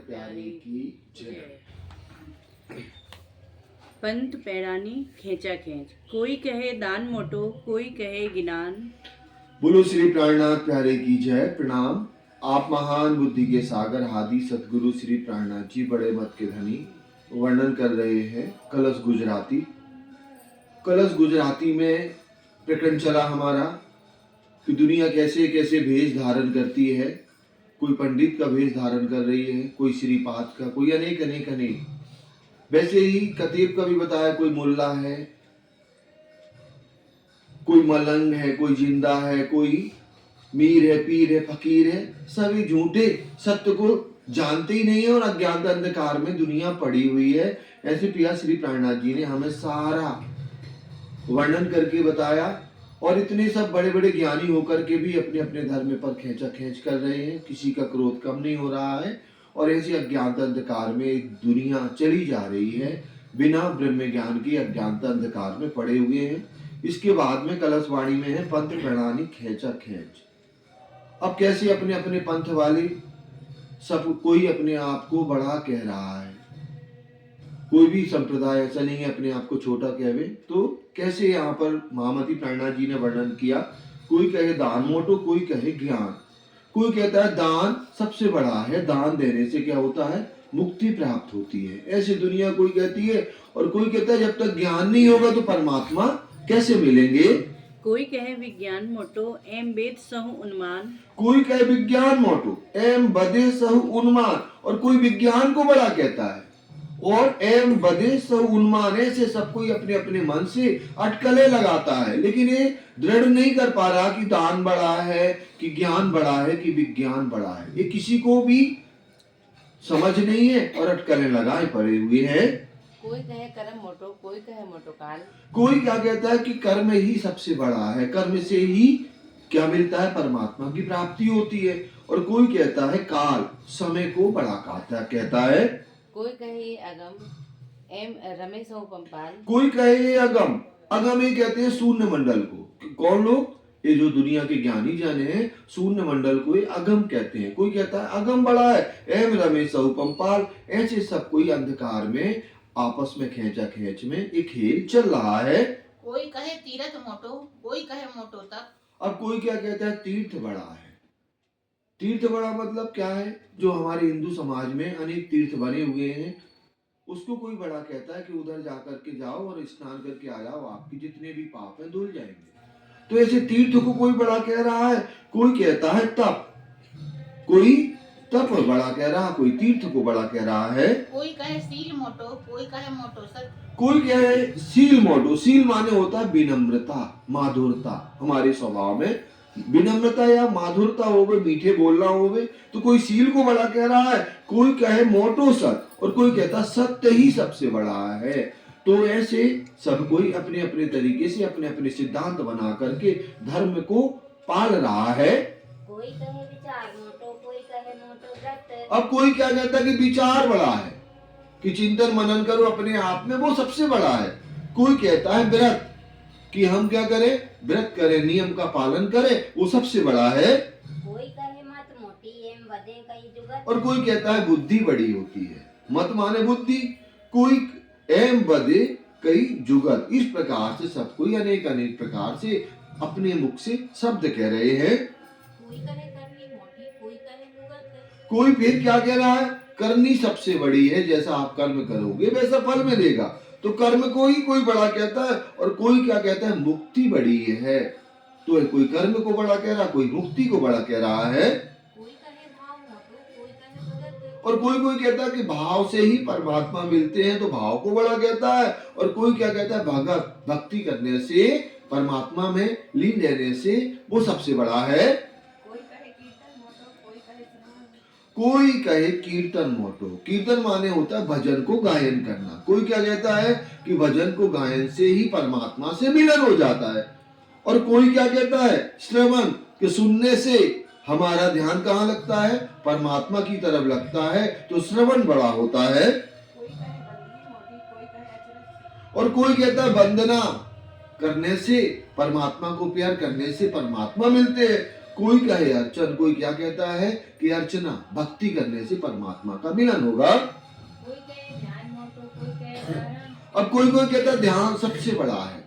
प्यारे की जय। पंथ पैरानी खेचा खेच, कोई कहे दान मोटो कोई कहे गिनान। बोलो श्री प्राणनाथ प्यारे की जय। प्रणाम। आप महान बुद्धि के सागर हादी सतगुरु श्री प्राणनाथ जी बड़े मत के धनी वर्णन कर रहे हैं कलश गुजराती। कलश गुजराती में प्रकरण चला हमारा कि दुनिया कैसे कैसे भेष धारण करती है। कोई पंडित का भेष धारण कर रही है, कोई श्रीपाद का, कोई अनेक अनेक अनेक। वैसे ही कतीब का भी बताया, कोई मुल्ला है, कोई मलंग है, कोई जिंदा है, कोई मीर है, पीर है, फकीर है। सभी झूठे, सत्य को जानते ही नहीं है और अज्ञान अंधकार में दुनिया पड़ी हुई है। ऐसे पिया श्री प्राणनाथ जी ने हमें सारा वर्णन करके बताया। और इतने सब बड़े बड़े ज्ञानी होकर के भी अपने अपने धर्म पर खेचा खेच कर रहे हैं। किसी का क्रोध कम नहीं हो रहा है और ऐसे अज्ञान अंधकार में दुनिया चली जा रही है। बिना ब्रह्म ज्ञान की अज्ञान अंधकार में पड़े हुए हैं। इसके बाद में कलशवाणी में है पंथ प्रणाली खेचा खेच। अब कैसे अपने अपने पंथ वाले सब कोई अपने आप को बड़ा कह रहा है। कोई भी संप्रदाय ऐसा नहीं है अपने आप को छोटा कहवे। तो कैसे यहाँ पर महामती प्राणनाथ जी ने वर्णन किया। कोई कहे दान मोटो, कोई कहे ज्ञान। कोई कहता है दान सबसे बड़ा है, दान देने से क्या होता है, मुक्ति प्राप्त होती है। ऐसी दुनिया कोई कहती है। और कोई कहता है जब तक ज्ञान नहीं होगा तो परमात्मा कैसे मिलेंगे। कोई कहे विज्ञान मोटो एम वेद सहु उन्मान। कोई कहे विज्ञान मोटो एम बदे सहु उन्मान। और कोई विज्ञान को बड़ा कहता है और एम बदे सहु उन्मान। ऐसे सब कोई अपने अपने मन से अटकलें लगाता है, लेकिन ये दृढ़ नहीं कर पा रहा कि दान बड़ा है, कि ज्ञान बड़ा है, कि विज्ञान बड़ा है। ये किसी को भी समझ नहीं है और अटकलें लगाए पड़े हुए हैं। कोई कहे कर्म मोटो, कोई कहे मोटो काल। कोई क्या कहता है कि कर्म ही सबसे बड़ा है, कर्म से ही क्या मिलता है, परमात्मा की प्राप्ति होती है। और कोई कहता है काल, समय को बड़ा कहता है। कोई कहे अगम एम रमेश हो पंपाल। कोई कहे अगम, अगम ही कहते हैं शून्य मंडल को। कौन लोग, ये जो दुनिया के ज्ञानी जाने हैं, शून्य मंडल को ये अगम कहते हैं। कोई कहता है अगम बड़ा है, एम रमेश हो पंपाल। ऐसे सब कोई अंधकार में आपस में खेचा खेच में एक खेल चल रहा है। कोई कहे तीर्थ मोटो, कोई कहे मोटो तप। अब कोई क्या कहता है तीर्थ बड़ा है। तीर्थ बड़ा मतलब क्या है, जो हमारे हिंदू समाज में अनेक तीर्थ बने हुए हैं, उसको कोई बड़ा कहता है कि उधर जाकर के जाओ और स्नान करके आ जाओ, आपके जितने भी पाप हैं धुल जाएंगे। तो ऐसे तीर्थ को कोई बड़ा कह रहा है। कोई कहता है तप, कोई तप बड़ा कह रहा है, कोई तीर्थ को बड़ा कह रहा है। कोई कहे सील मोटो, कोई कहे मोटो सत। कोई कहे सील मोटो। सील माने होता है विनम्रता, माधुरता। हमारे स्वभाव में विनम्रता या माधुरता हो गए, मीठे बोलना हो गए, तो कोई सील को बड़ा कह रहा है। कोई कहे मोटो सत और कोई कहता सत्य ही सबसे बड़ा है। तो ऐसे सब कोई अपने अपने तरीके से अपने अपने सिद्धांत बना करके धर्म को पाल रहा है। कोई कहे विचार मोटो, कोई कहे मोटो व्रत। अब कोई क्या कहता है कि विचार बड़ा है, कि चिंतन मनन करो अपने आप में, वो सबसे बड़ा है। कोई कहता है व्रत, कि हम क्या करें, व्रत करें, नियम का पालन करें, वो सबसे बड़ा है। कोई कहे मत मोटी एम बदे कई जुगत। और कोई कहता है बुद्धि बड़ी होती है। मत माने बुद्धि, कोई एम बदे कई जुगत। इस प्रकार से सब कोई अनेक अनेक प्रकार से अपने मुख से शब्द कह रहे हैं। कोई कहे करनी मोटी, कोई कहे मुगत। कोई फिर क्या कह रहा है, करनी सबसे बड़ी है, जैसा आप कर्म करोगे वैसा फल मिलेगा। तो कर्म को ही कोई बड़ा कहता है। और कोई क्या कहता है मुक्ति बड़ी है। तो कोई कर्म को बड़ा कह रहा है, कोई मुक्ति को बड़ा कह रहा है। कोई कहे भाव मोटो, कोई कहे भगत। और कोई कोई कहता है कि भाव से ही परमात्मा मिलते हैं, तो भाव को बड़ा कहता है। और कोई क्या कहता है भगत, भक्ति करने से परमात्मा में लीन रहने से वो सबसे बड़ा है। कोई कहे कीर्तन मोटो, कोई कहे श्रवण। कोई कहे कीर्तन मोटो। कीर्तन माने होता है भजन को गायन करना। कोई क्या कहता है कि भजन को गायन से ही परमात्मा से मिलन हो जाता है। और कोई क्या कहता है श्रवण, कि सुनने से हमारा ध्यान कहाँ लगता है, परमात्मा की तरफ लगता है, तो श्रवण बड़ा होता है। कोई कहे बंदगी मोटी, कोई कहे अचरज। और कोई कहता है वंदना करने से, परमात्मा को प्यार करने से परमात्मा मिलते हैं। कोई कहे अर्चन, कोई क्या कहता है कि अर्चना भक्ति करने से परमात्मा का मिलन होगा। कोई कहे ध्यान मोटो, कोई कहे धारण। अब कोई कोई कहता है ध्यान सबसे बड़ा है,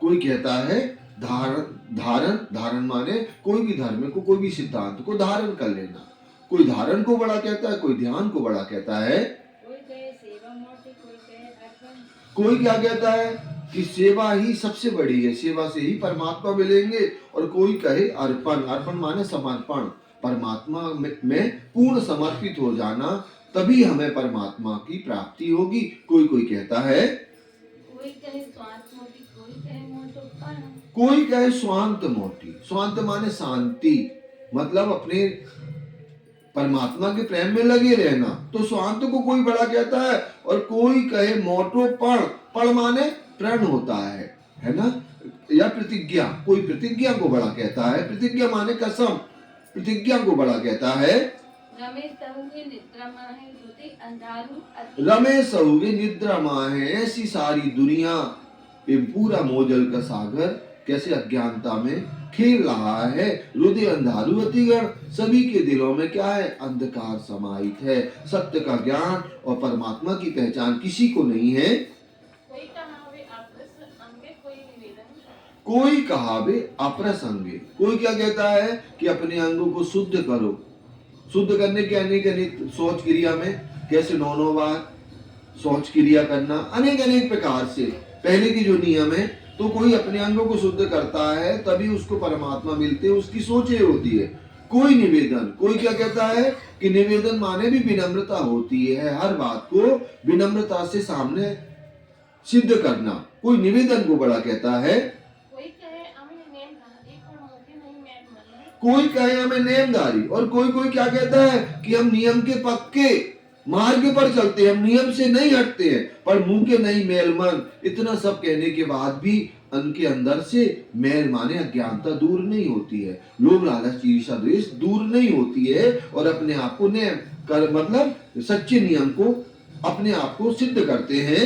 कोई कहता है धारण माने कोई भी धर्म को, कोई भी सिद्धांत को धारण कर लेना। कोई धारण को बड़ा कहता है, कोई ध्यान को बड़ा कहता है। कोई कहे सेवा मोटी, कोई कहे अर्पण। कोई क्या कहता है कि सेवा ही सबसे बड़ी है, सेवा से ही परमात्मा मिलेंगे। और कोई कहे अर्पण, अर्पण माने समर्पण, परमात्मा में पूर्ण समर्पित हो जाना, तभी हमें परमात्मा की प्राप्ति होगी। कोई कोई कहता है, कोई कहे स्वार्थ मोटी, कोई कहे मोटोपन। कोई कहे स्वांत मोटी, स्वांत माने शांति, मतलब अपने परमात्मा के प्रेम में लगे रहना, तो स्वांत को कोई बड़ा कहता है। और कोई कहे मोटो पण माने प्रण होता है ना, या प्रतिज्ञा, कोई प्रतिज्ञा को बड़ा कहता है। प्रतिज्ञा माने कसम, प्रतिज्ञा को बड़ा कहता है। रमेश तहुगे निद्रा माहे, रुति अंधारू अति। रमेश होगे निद्रा माहे, ऐसी सारी दुनिया, ये पूरा मोजल का सागर कैसे अज्ञानता में खेल रहा है। रुदे अंधारू अतिगण, सभी के दिलों में क्या है, अंधकार समाहित है। सत्य का ज्ञान और परमात्मा की पहचान किसी को नहीं है। कोई कहावे अप्रस अंगे, कोई निवेदन। कोई कहावे अप्रसंगे, कोई क्या कहता है कि अपने अंगों को शुद्ध करो। शुद्ध करने के अनेक अनेक सोच क्रिया में, कैसे 9 बार सोच क्रिया करना, अनेक अनेक प्रकार से पहले की जो नियम है। तो कोई अपने अंगों को शुद्ध करता है तभी उसको परमात्मा मिलते हैं, उसकी सोच ये होती है। कोई निवेदन, कोई क्या कहता है कि निवेदन माने भी विनम्रता होती है, हर बात को विनम्रता से सामने सिद्ध करना, कोई निवेदन को बड़ा कहता है। कोई कहे हमें नेम धारी, पर मुझे नहीं मैट मन। कोई कहे हमें नेमदारी, और कोई कोई क्या कहता है कि हम नियम के पक्के मार्ग पर चलते हैं, हम नियम से नहीं हटते हैं, पर मुंह के नहीं मैल मन। इतना सब कहने के बाद भी उनके अंदर से मैल माने अज्ञानता दूर नहीं होती है, लोभ लालच ईर्ष्या द्वेष दूर नहीं होती है। और अपने आप को नियम कर, मतलब सच्चे नियम को अपने आप को सिद्ध करते हैं।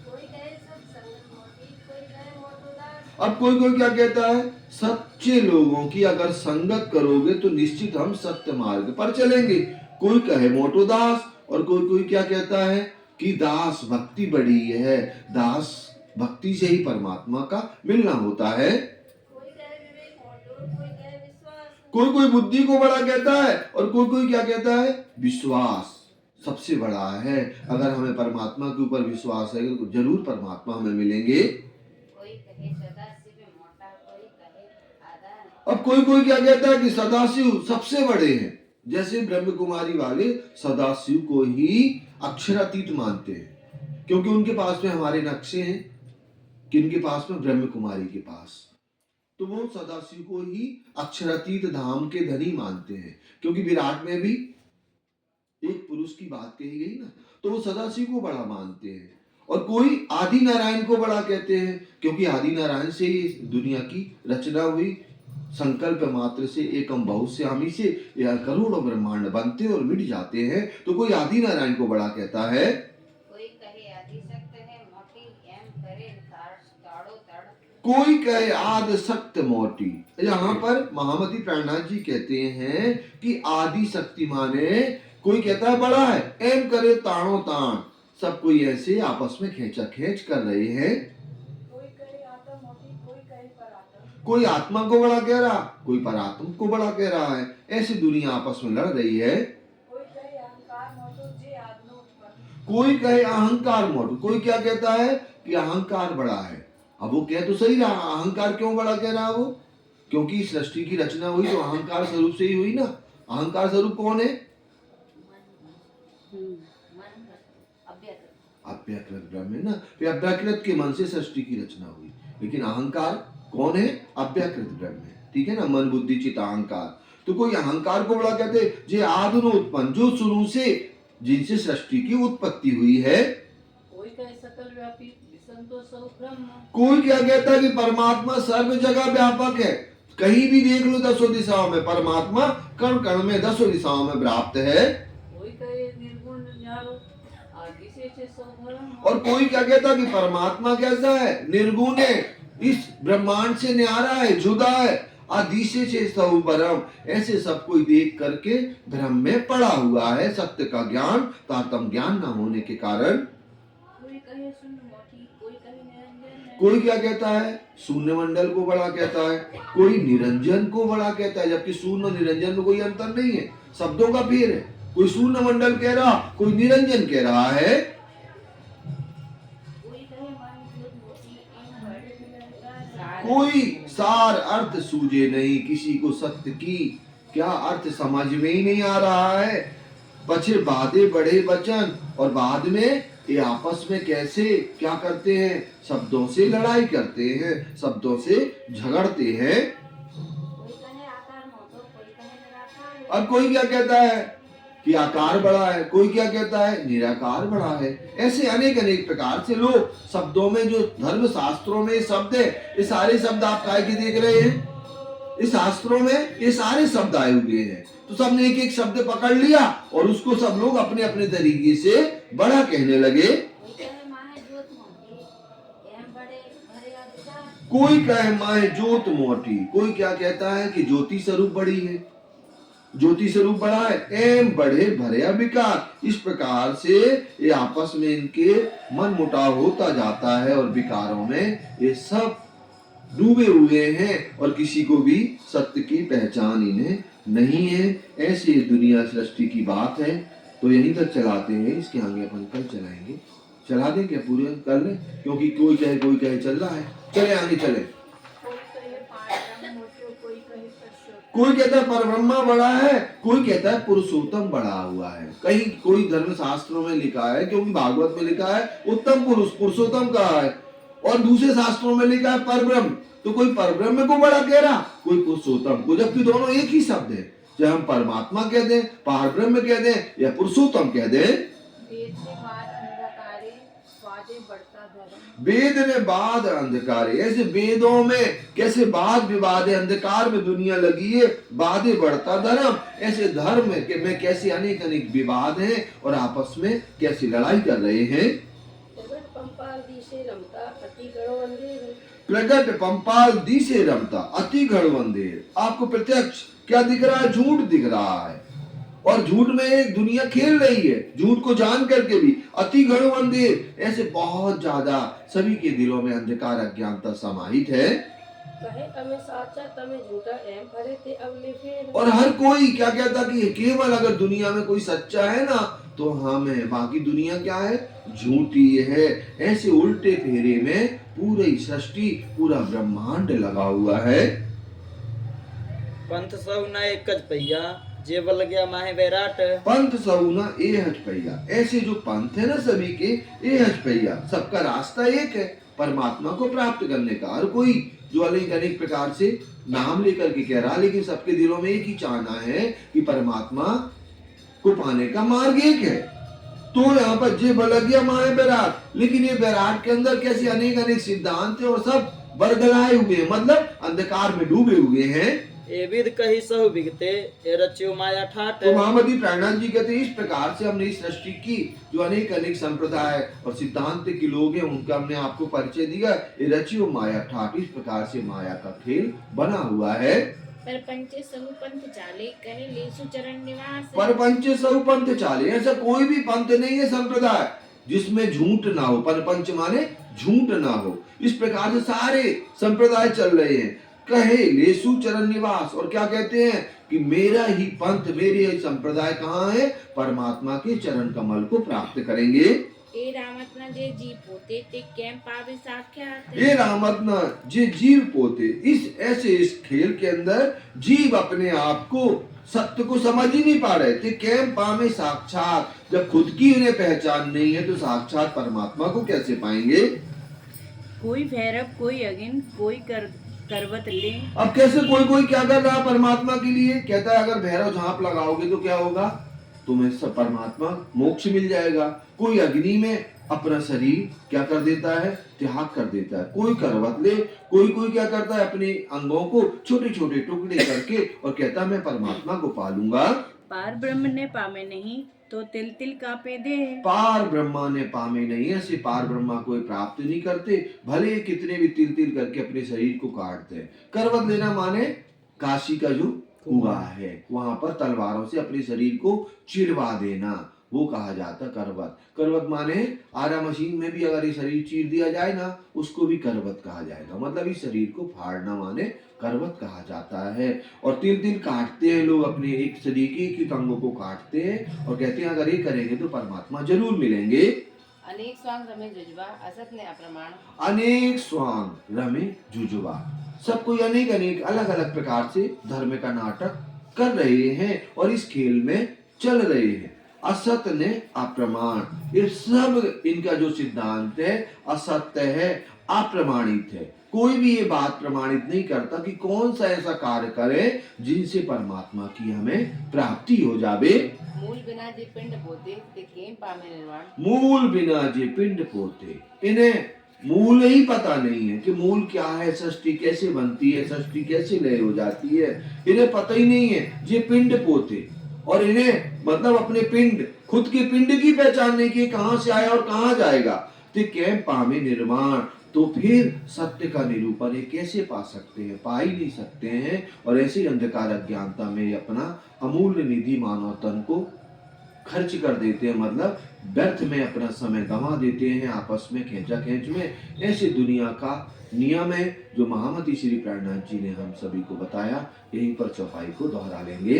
कोई कहे सब संगत मोटी, कोई कहे मोटोदास। अब कोई कोई क्या कहता है, सच्चे लोगों की अगर संगत करोगे तो निश्चित हम सत्य मार्ग पर चलेंगे। कोई कहे मोटोदास, और कोई कोई क्या कहता है कि दास भक्ति बड़ी है, दास भक्ति से ही परमात्मा का मिलना होता है। कोई कहे विवेक मोटो, कोई कहे विश्वास। कोई कोई बुद्धि को बड़ा कहता है, और कोई कोई क्या कहता है, विश्वास सबसे बड़ा है। अगर हमें परमात्मा के ऊपर विश्वास है तो जरूर परमात्मा हमें मिलेंगे। कोई कहे सदाशिव मोटा, कोई कहे आधार। अब कोई कोई क्या कहता है कि सदाशिव सबसे बड़े हैं, जैसे ब्रह्म कुमारी वाले सदाशिव को ही अक्षरातीत मानते हैं, क्योंकि उनके पास में हमारे नक्शे हैं, किनके पास में, ब्रह्म कुमारी के पास। तो वो सदाशिव को ही अक्षरातीत धाम के धनी मानते हैं, क्योंकि विराट में भी एक पुरुष की बात कही गई ना, तो वो सदाशिव को बड़ा मानते हैं। और कोई आदि नारायण को बड़ा कहते हैं, क्योंकि आदि नारायण से ही दुनिया की रचना हुई। संकल्प मात्र से एकम बहुश्यामी से या करोड़ों ब्रह्मांड बनते और मिट जाते हैं। तो कोई आदि नारायण को बड़ा कहता है। कोई कहे आदिशक्त है मोटी, एम करे ताड़ो तड़। कोई कहे आदि शक्त मोटी। यहाँ पर महामती प्राणनाथ जी कहते हैं कि आदि शक्ति माने, कोई कहता है बड़ा है, एम करे ताणो ताण, सब कोई ऐसे आपस में खींचा खींच कर रहे हैं। कोई कहे आत्मा मोटी, कोई कहे परात्मा। कोई आत्मा को बड़ा कह रहा, कोई परात्मा को बड़ा कह रहा है। ऐसी दुनिया आपस में लड़ रही है। कोई कहे अहंकार मोटो, जे आत्मा उत्पन्न। कोई कहे अहंकार मोटो, कोई क्या कहता है कि अहंकार बड़ा है। अब वो कह तो सही रहा, अहंकार क्यों बड़ा कह रहा है वो, क्योंकि सृष्टि की रचना हुई तो अहंकार स्वरूप से ही हुई ना। अहंकार स्वरूप कौन है, अव्याकृत ब्रह्म है ना। फिर अव्याकृत के मन से सृष्टि की रचना हुई, लेकिन अहंकार कौन है, अव्याकृत ब्रह्म है, ठीक है ना, मन बुद्धि चित्त अहंकार। तो कोई अहंकार को बड़ा कहते, जे आदि उत्पन्न, जो शुरू से जिनसे सृष्टि की उत्पत्ति हुई है। कोई कहे सकल व्यापी, विसंतो सौ ब्रह्म। कोई क्या कहता है कि परमात्मा सर्व जगह व्यापक है, कहीं भी देख लो 10 दिशाओं में परमात्मा कण कण में 10 दिशाओं में व्याप्त है। कोई कहे निर्गुण न्यारो, आदि से सौ धर्म। और कोई क्या कहता कि परमात्मा कैसा है, निर्गुण है, इस ब्रह्मांड से न्यारा है, जुदा है, आदिशे से सब भ्रम, ऐसे सब कोई देख करके भ्रम में पड़ा हुआ है। सत्य का ज्ञान तारतम ज्ञान न होने के कारण कोई कहे शून्य मोटी, कोई कहे निरंजन है। कोई क्या कहता है, शून्य मंडल को बड़ा कहता है, कोई निरंजन को बड़ा कहता है, जबकि शून्य और निरंजन में कोई अंतर नहीं है, शब्दों का फेर है। कोई शून्य मंडल कह रहा, कोई निरंजन कह रहा है। कोई कहे माही जोत मोटी, एम बड़े निरंकार। कोई सार अर्थ सूझे नहीं, किसी को सत्य की क्या अर्थ समझ में ही नहीं आ रहा है। पछे बादे बड़े वचन, और बाद में ये आपस में कैसे क्या करते हैं, शब्दों से लड़ाई करते हैं, शब्दों से झगड़ते हैं। कोई कहे आकार मोटो, कोई कहे निराकार है। अब कोई क्या कहता है कि आकार बड़ा है, कोई क्या कहता है निराकार बड़ा है। ऐसे अनेक अनेक प्रकार से लोग शब्दों में, जो धर्म शास्त्रों में शब्द है, ये सारे शब्द आप काय के देख रहे हैं, इस शास्त्रों में ये सारे शब्द आए हुए हैं। तो सबने एक एक शब्द पकड़ लिया और उसको सब लोग अपने अपने तरीके से बड़ा कहने लगे। कोई कहे माहे जोत मोटी, एम बड़े भरे अधिकार। कोई कहे माए जोत मोटी, कोई क्या कहता है कि ज्योति स्वरूप बड़ी है, ज्योति स्वरूप बड़ा है, एम बड़े भरे विकार। इस प्रकार से ये आपस में इनके मन मुटाव होता जाता है और विकारों में ये सब डूबे हुए हैं और किसी को भी सत्य की पहचान इन्हें नहीं है। ऐसी दुनिया सृष्टि की बात है। तो यहीं तक चलाते हैं, इसके आगे अपन कल चलाएंगे। चला दें क्या, पूरे कर लें, क्योंकि कोई कहे चल रहा है। चले आगे चले। कोई कहे पारब्रह्म मोटो, कोई कहे परशुराम। कोई कहता है परब्रह्मा बड़ा है, कोई कहता है पुरुषोत्तम बड़ा हुआ है। कहीं कोई धर्म शास्त्रों में लिखा है, क्योंकि भागवत में लिखा है उत्तम पुरुष, पुरुषोत्तम कहा है, और दूसरे शास्त्रों में लिखा है परब्रह्म। तो कोई परब्रह्म को बड़ा कह रहा, कोई पुरुषोत्तम को, जबकि दोनों एक ही शब्द है। चाहे हम परमात्मा कह दें, परब्रह्म कह दें या पुरुषोत्तम कह दें। वेद से बाद अंधकारे, स्वादे बढ़ता धर्म। वेद ने बाद अंधकार, ऐसे वेदों में कैसे वाद विवाद है, अंधकार में दुनिया लगी है, बाधे बढ़ता धर्म। ऐसे धर्म में कैसे अनेक अनेक विवाद हैं और आपस में कैसे लड़ाई कर रहे हैं। प्रगट पंपाल दी से रमता अति घड़वंदेर। आपको प्रत्यक्ष क्या दिख रहा है, झूठ दिख रहा है, और झूठ में एक दुनिया खेल रही है, झूठ को जान करके भी। अति घड़वंदेर, ऐसे बहुत ज्यादा सभी के दिलों में अंधकार अज्ञानता समाहित है। कहे तमे साचा तमे झूठा एम भरे ते अगले फेर। और हर कोई क्या कहता कि केवल अगर दुनिया में कोई सच्चा है ना तो हम है, बाकी दुनिया क्या है, झूठी है। ऐसे उल्टे फेरे में पूरी सृष्टि, पूरा ब्रह्मांड लगा हुआ है। पंथ सब ना एक पहिया, जे बल गया माहे बैराट। पंथ सहुना ए हज पहिया, ऐसे जो पंथ है ना सभी के, ए हज पहिया, सबका रास्ता एक है, परमात्मा को प्राप्त करने का। हर कोई जो अनेक अनेक प्रकार से नाम लेकर के कह रहा, लेकिन सबके दिलों में एक ही चाहना है कि परमात्मा को पाने का मार्ग एक है। तो यहाँ पर जे बलगिया माए बैराट, लेकिन ये बैराट के अंदर कैसे अनेक अनेक सिद्धांत है और सब बरगलाए हुए हैं, मतलब अंधकार में डूबे हुए हैं। ए विद कही सहु बिगते, ए रच्यो माया ठाट। तो महामती प्राणनाथ जी कहते हैं, इस प्रकार से हमने इस सृष्टि की जो अनेक अनेक संप्रदाय और सिद्धांत के लोग हैं उनका हमने आपको परिचय दिया। ये रचियो माया ठाट, इस प्रकार से माया का खेल बना हुआ है। परपंच सहु पंथ चाले, कहे लेसु चरण निवास। परपंच सहु पंथ चाले, ऐसा कोई भी पंथ नहीं है संप्रदाय जिसमें झूठ ना हो। परपंच माने झूठ ना हो। इस प्रकार से सारे संप्रदाय चल रहे हैं। कहे लेसु चरण निवास, और क्या कहते हैं कि मेरा ही पंथ, मेरे ही संप्रदाय कहाँ है, परमात्मा के चरण कमल को प्राप्त करेंगे। ए रामत्न जे जी पोते ते कैम पावे साक्षात। ये रामत्न जे जीव पोते, इस खेल के अंदर जीव अपने आप को, सत्य को समझ ही नहीं पा रहे थे। कैम पावे साक्षात, जब खुद की उन्हें पहचान नहीं है तो साक्षात परमात्मा को कैसे पाएंगे। कोई भैरव, कोई अगिन, कोई करवत ले। अब कैसे कोई क्या कर रहा है परमात्मा के लिए, कहता है अगर भैरव झांप लगाओगे तो क्या होगा, तुम्हें सब परमात्मा मोक्ष मिल जाएगा। कोई अग्नि में अपना शरीर क्या कर देता है, त्याग कर देता है। कोई करवत ले, कोई क्या करता है, अपने अंगों को छोटे छोटे टुकड़े करके और कहता है मैं परमात्मा को पालूंगा। पार ब्रह्म ने पामे नहीं तो तिल तिल कापे दे। पार ब्रह्मा ने पामे नहीं, ऐसे पार ब्रह्मा को प्राप्त नहीं करते, भले कितने भी तिल तिल करके अपने शरीर को काटते हैं। करवत लेना माने काशी का जो कुआं है वहां पर तलवारों से अपने शरीर को चिरवा देना, वो कहा जाता करवत। करवत माने आरा मशीन में भी अगर ये शरीर चीर दिया जाए ना, उसको भी करवत कहा जाएगा। मतलब इस शरीर को फाड़ना माने करवत कहा जाता है। और तिल तिल काटते हैं लोग, अपने एक शरीर के एक अंगों को काटते हैं और कहते हैं अगर ये करेंगे तो परमात्मा जरूर मिलेंगे। अनेक स्वांग रमे जुजवा असत ने अप्रमाण। अनेक स्वांग रमे जुजुआ, सब कोई अनेक अनेक अलग अलग प्रकार से धर्म का नाटक कर रहे हैं और इस खेल में चल रहे हैं। असत ने अप्रमाण, ये सब इनका जो सिद्धांत है असत्य है, अप्रमाणित है। कोई भी ये बात प्रमाणित नहीं करता कि कौन सा ऐसा कार्य करे जिनसे परमात्मा की हमें प्राप्ति हो जावे। मूल बिना जे पिंड पोते ते केम पामे निर्वाण। मूल बिना जे पिंड पोते, इन्हें मूल ही पता नहीं है कि मूल क्या है, सृष्टि कैसे बनती है, सृष्टि कैसे लय हो जाती है, इन्हें पता ही नहीं है। जे पिंड पोते, और इन्हें मतलब अपने पिंड, खुद के पिंड की पहचान नहीं की, कहां से आया और कहां जाएगा। तो कैम पामे निर्वाण, तो फिर सत्य का निरूपण ये कैसे पा सकते हैं, पा ही नहीं सकते हैं। और ऐसी अंधकार अज्ञानता में अपना अमूल्य निधि मानव तन को खर्च कर देते हैं, मतलब व्यर्थ में अपना समय गंवा देते हैं आपस में खींचा खींच में। ऐसे दुनिया का नियम है जो महामती श्री प्राणनाथ जी ने हम सभी को बताया। यहीं पर चौपाई को दोहरा लेंगे।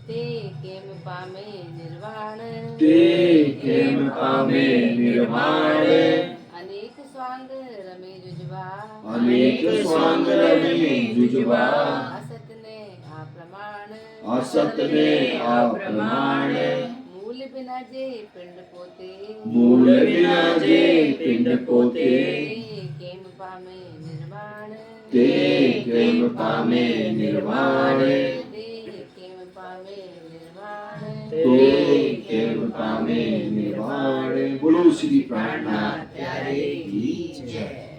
ते केम पामे निर्वाण। ते केम पामे निर्वाण। अनेक स्वांग रमे जुजवा। अनेक स्वांग रमे जुजवा। असत ने अप्रमाण। असत ने अप्रमाण। मूल बिना जे पिंड पोते। मूल बिना जे पिंड पोते। केम पामे निर्वाण। ते केम पामे निर्वाण। केम पामे निर्वाण। ते केम पामे निर्वाण। बोलो श्री प्राणनाथ प्यारे की जय।